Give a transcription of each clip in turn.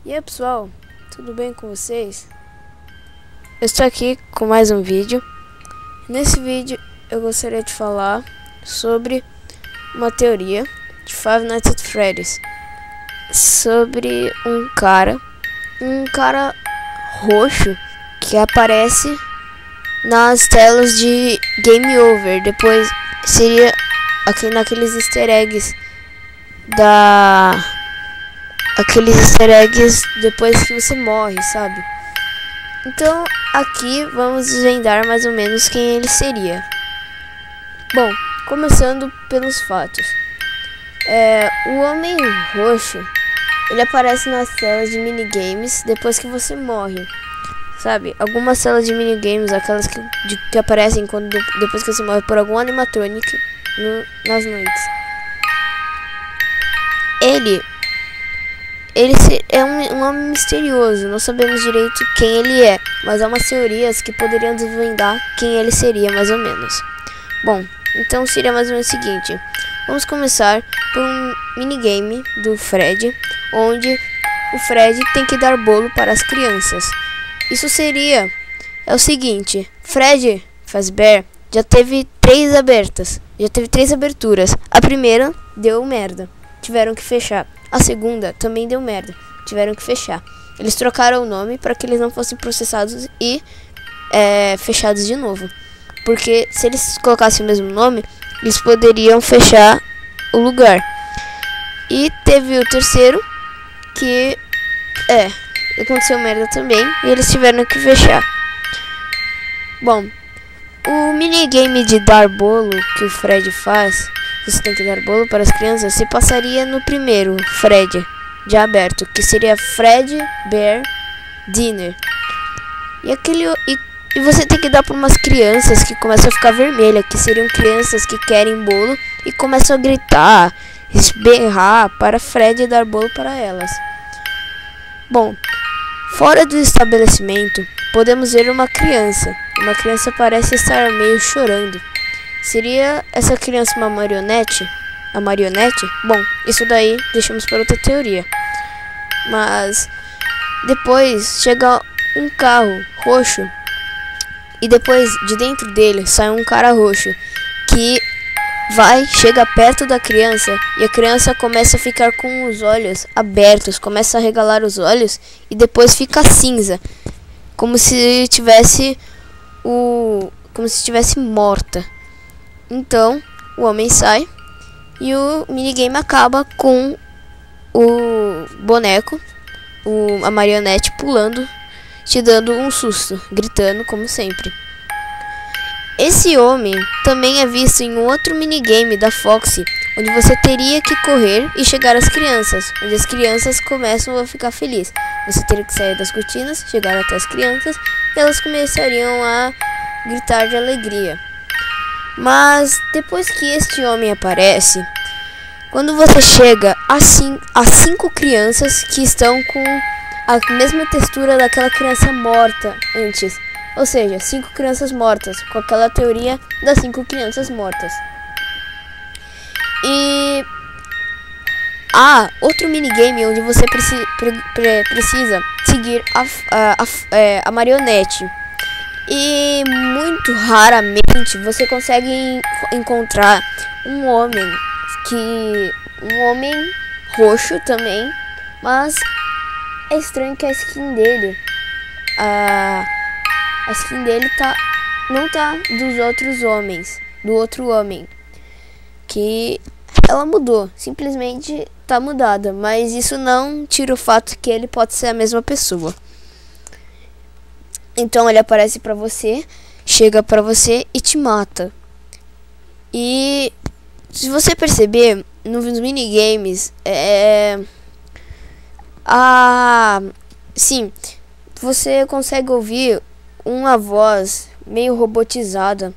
E aí pessoal, tudo bem com vocês? Eu estou aqui com mais um vídeo. Nesse vídeo eu gostaria de falar sobre uma teoria de Five Nights at Freddy's, sobre um cara roxo que aparece nas telas de Game Over. Depois seria aqui naqueles easter eggs depois que você morre, sabe? Então aqui vamos desvendar mais ou menos quem ele seria. Bom, começando pelos fatos. O Homem Roxo, ele aparece nas telas de minigames depois que você morre, sabe? Algumas telas de minigames, aquelas que aparecem depois que você morre por algum animatronic nas noites. Ele é um homem misterioso, não sabemos direito quem ele é, mas há umas teorias que poderiam desvendar quem ele seria, mais ou menos. Bom, então seria mais ou menos o seguinte: vamos começar por um minigame do Fred, onde o Fred tem que dar bolo para as crianças. Isso é o seguinte: Fred Fazbear já teve três aberturas. A primeira deu merda, tiveram que fechar. A segunda também deu merda, tiveram que fechar. Eles trocaram o nome para que eles não fossem processados e fechados de novo, porque se eles colocassem o mesmo nome, eles poderiam fechar o lugar. E teve o terceiro que aconteceu merda também e eles tiveram que fechar. Bom, o minigame de dar bolo que o Fred faz, você tem que dar bolo para as crianças, se passaria no primeiro Fred já aberto, que seria Fred Bear Dinner. E você tem que dar para umas crianças que começam a ficar vermelhas, que seriam crianças que querem bolo e começam a gritar, berrar para Fred dar bolo para elas. Bom, fora do estabelecimento, podemos ver uma criança. Uma criança parece estar meio chorando. Seria essa criança uma marionete? A marionete? Bom, isso daí deixamos para outra teoria. Mas depois chega um carro roxo e depois de dentro dele sai um cara roxo que chega perto da criança e a criança começa a ficar com os olhos abertos, começa a regalar os olhos e depois fica cinza, como se tivesse morta. Então o homem sai e o minigame acaba com o boneco, a marionete pulando, te dando um susto, gritando como sempre. Esse homem também é visto em um outro minigame da Foxy, onde você teria que correr e chegar às crianças, onde as crianças começam a ficar felizes. Você teria que sair das cortinas, chegar até as crianças e elas começariam a gritar de alegria. Mas depois que este homem aparece, quando você chega a 5 crianças que estão com a mesma textura daquela criança morta antes, ou seja, 5 crianças mortas, com aquela teoria das 5 crianças mortas. E há outro minigame onde você precisa seguir a marionete. E muito raramente você consegue encontrar um homem roxo também, mas é estranho que a skin dele não tá dos outros homens, do outro homem, que ela mudou, simplesmente tá mudada, mas isso não tira o fato que ele pode ser a mesma pessoa. Então ele aparece pra você, chega pra você e te mata. E se você perceber, nos minigames, sim, você consegue ouvir uma voz meio robotizada.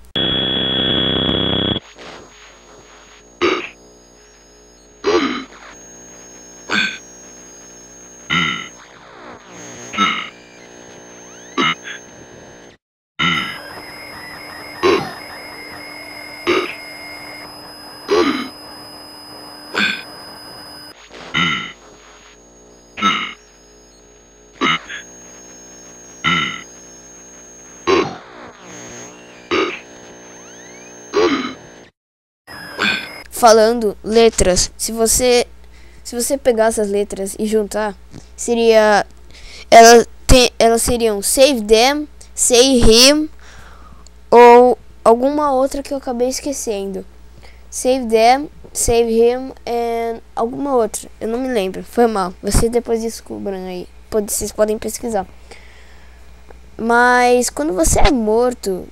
falando letras. Se você pegar essas letras e juntar, elas seriam save them, save him, ou alguma outra que eu acabei esquecendo. Save them, save him, and alguma outra. Eu não me lembro, foi mal. Vocês depois descubram aí. Vocês podem pesquisar. Mas quando você é morto,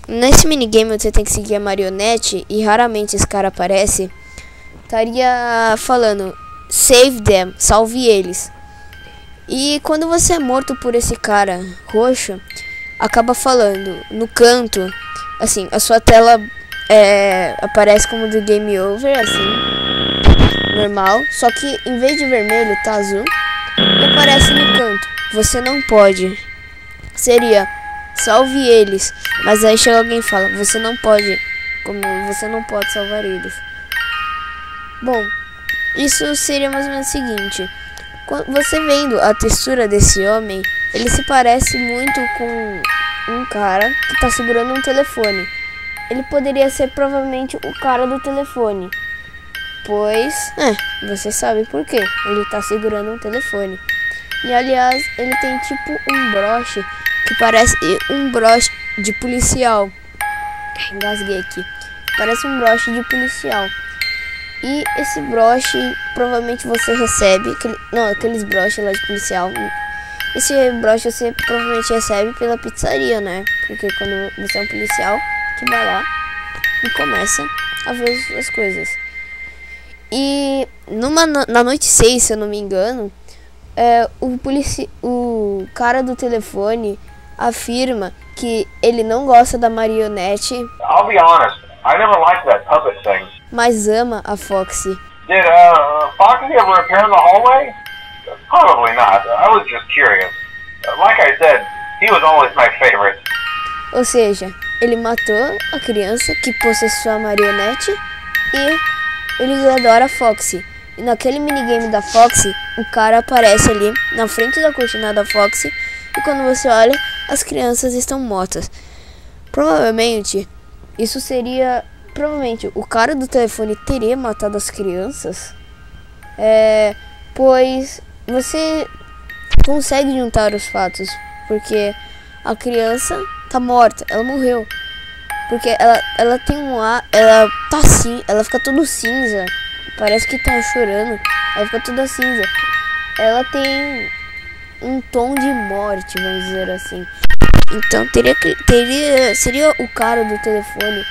nesse minigame você tem que seguir a marionete e raramente esse cara aparece. Estaria falando save them, salve eles. E quando você é morto por esse cara roxo, acaba falando no canto, assim, a sua tela aparece como do game over, assim, normal. Só que em vez de vermelho tá azul e aparece no canto, você não pode. Seria salve eles, mas aí chega alguém e fala, você não pode salvar eles. Bom, isso seria mais ou menos o seguinte: você vendo a textura desse homem, ele se parece muito com um cara que tá segurando um telefone. Ele poderia ser provavelmente o cara do telefone, pois, você sabe por quê. Ele tá segurando um telefone. E aliás, ele tem tipo um broche que parece um broche de policial. Engasguei aqui. Parece um broche de policial. E esse broche provavelmente você recebe, aqueles broches lá de policial. Esse broche você provavelmente recebe pela pizzaria, né? Porque quando você é um policial que vai lá e começa a ver as coisas. E na noite 6, se eu não me engano, o cara do telefone afirma que ele não gosta da marionete. I'll be honest, I never liked that puppet thing. Mas ama a Foxy. Did Foxy ever appear in the hallway? Probably not. I was just curious. Like I said, he was always my favorite. Ou seja, ele matou a criança que possessou a marionete e ele adora a Foxy. E naquele minigame da Foxy, o cara aparece ali na frente da cortina da Foxy e quando você olha, as crianças estão mortas. Provavelmente o cara do telefone teria matado as crianças, pois você consegue juntar os fatos, porque a criança tá morta, ela morreu, porque ela tem ela tá assim, ela fica tudo cinza, parece que tá chorando, ela fica toda cinza, ela tem um tom de morte, vamos dizer assim. Então seria o cara do telefone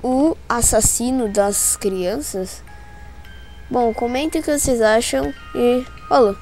o assassino das crianças? Bom, comentem o que vocês acham e falou!